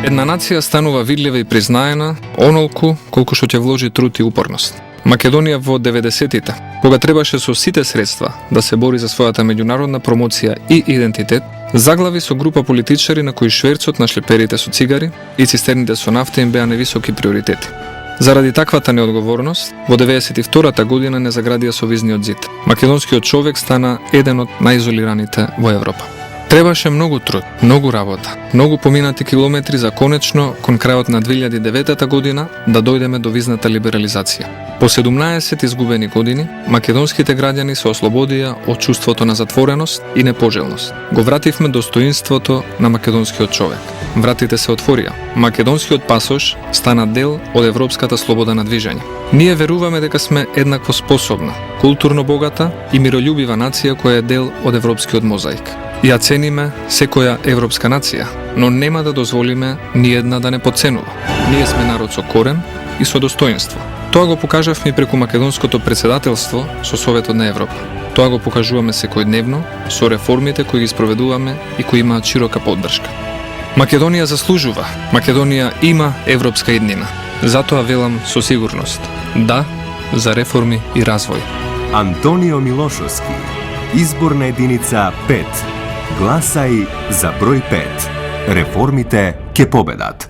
Една нација станува видлива и признаена онолку колку што ќе вложи труд и упорност. Македонија во 90-тите, кога требаше со сите средства да се бори за својата меѓународна промоција и идентитет, заглави со група политичари на кои шверцот на шлеперите со цигари и цистерните со нафта им беа невисоки приоритети. Заради таквата неодговорност, во 92-та година не заградија совизниот зид. Македонскиот човек стана еден од најизолираните во Европа. Требаше многу труд, многу работа, многу поминати километри за конечно, кон крајот на 2009 година, да дојдеме до визната либерализација. По 17 изгубени години, македонските граѓани се ослободија од чувството на затвореност и непожелност. Го вративме достоинството на македонскиот човек. Вратите се отворија. Македонскиот пасош стана дел од европската слобода на движење. Ние веруваме дека сме еднакво способна, културно богата и мирољубива нација која е дел од европскиот мозаик. Ја цениме секоја европска нација, но нема да дозволиме ни една да не подценува. Ние сме народ со корен и со достоинство. Тоа го покажавме преку македонското председателство со Советот на Европа. Тоа го покажуваме секојдневно со реформите кои ги спроведуваме и кои имаат широка поддршка. Македонија заслужува. Македонија има европска иднина. Затоа велам со сигурност. Да, за реформи и развој. Антонио Милошовски. Изборна единица 5. Гласај за број 5. Реформите ќе победат.